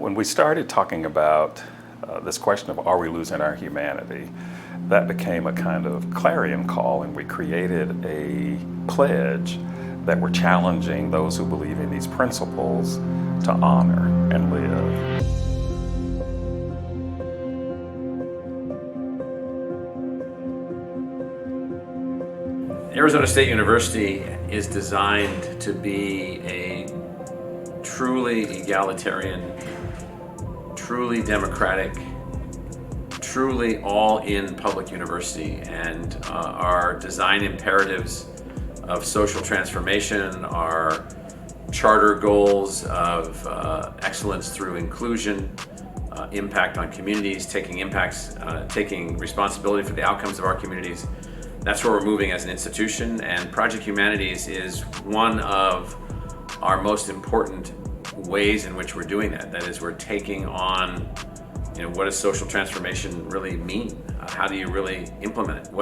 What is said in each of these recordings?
When we started talking about this question of are we losing our humanity, that became a kind of clarion call, and we created a pledge that we're challenging those who believe in these principles to honor and live. Arizona State University is designed to be a truly egalitarian, truly democratic, truly all-in public university, and our design imperatives of social transformation, our charter goals of excellence through inclusion, impact on communities, taking responsibility for the outcomes of our communities. That's where we're moving as an institution, and Project Humanities is one of our most important ways in which we're doing that. That is, we're taking on, what does social transformation really mean? How do you really implement it?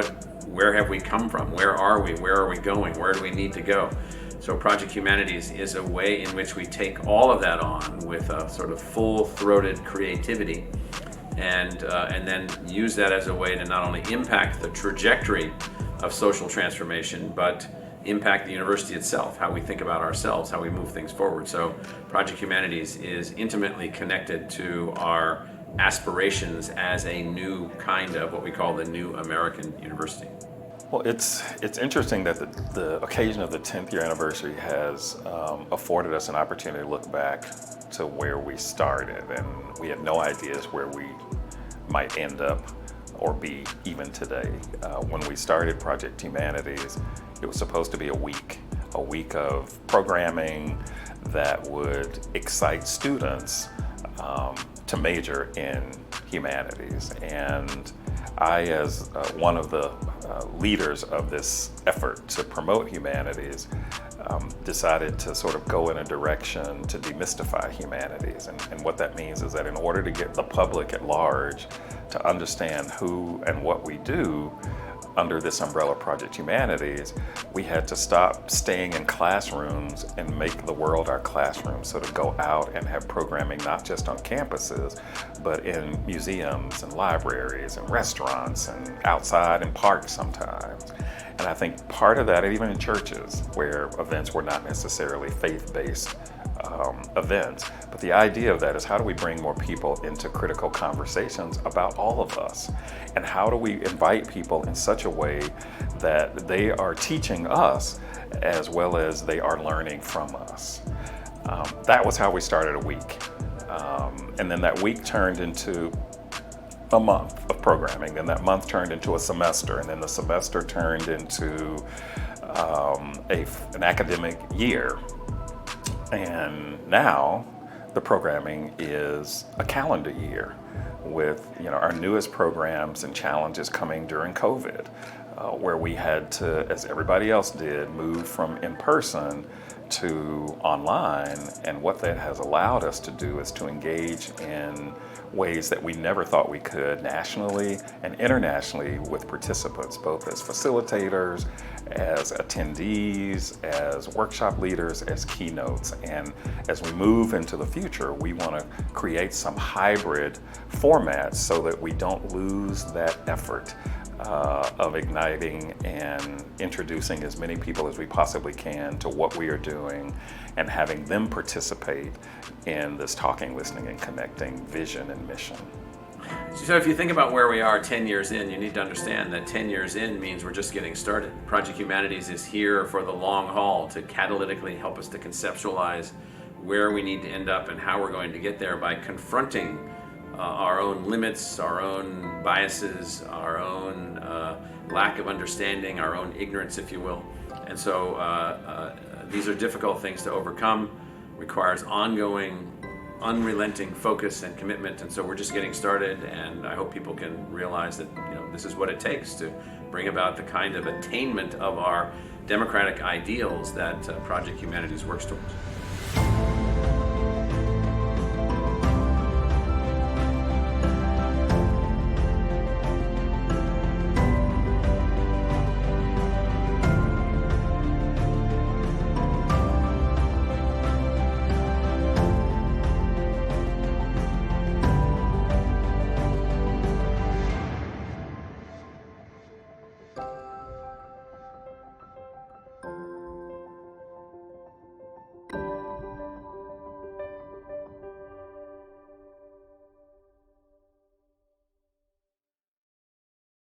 Where have we come from? Where are we? Where are we going? Where do we need to go? So Project Humanities is a way in which we take all of that on with a sort of full-throated creativity, and then use that as a way to not only impact the trajectory of social transformation, but impact the university itself, how we think about ourselves, how we move things forward. So Project Humanities is intimately connected to our aspirations as a new kind of what we call the new American university. Well, it's interesting that the occasion of the 10th year anniversary has afforded us an opportunity to look back to where we started, and we had no ideas where we might end up or be even today. When we started Project Humanities, it was supposed to be a week of programming that would excite students to major in humanities. And I, as one of the leaders of this effort to promote humanities, decided to sort of go in a direction to demystify humanities. And what that means is that in order to get the public at large to understand who and what we do under this umbrella Project Humanities, we had to stop staying in classrooms and make the world our classroom. So to go out and have programming not just on campuses, but in museums and libraries and restaurants and outside in parks sometimes. And I think part of that, even in churches where events were not necessarily faith-based events, but the idea of that is how do we bring more people into critical conversations about all of us? And how do we invite people in such a way that they are teaching us as well as they are learning from us? That was how we started a week. And then that week turned into a month of programming, then that month turned into a semester, and then the semester turned into an academic year. And now the programming is a calendar year with our newest programs and challenges coming during COVID, where we had to, as everybody else did, move from in-person to online. And what that has allowed us to do is to engage in ways that we never thought we could nationally and internationally with participants, both as facilitators, as attendees, as workshop leaders, as keynotes. And as we move into the future, we want to create some hybrid formats so that we don't lose that effort of igniting and introducing as many people as we possibly can to what we are doing and having them participate in this talking, listening, and connecting vision and mission. So if you think about where we are 10 years in, you need to understand that 10 years in means we're just getting started. Project Humanities is here for the long haul to catalytically help us to conceptualize where we need to end up and how we're going to get there by confronting our own limits, our own biases, our own lack of understanding, our own ignorance, if you will. And so these are difficult things to overcome, requires ongoing, unrelenting focus and commitment. And so we're just getting started, and I hope people can realize that this is what it takes to bring about the kind of attainment of our democratic ideals that Project Humanities works towards.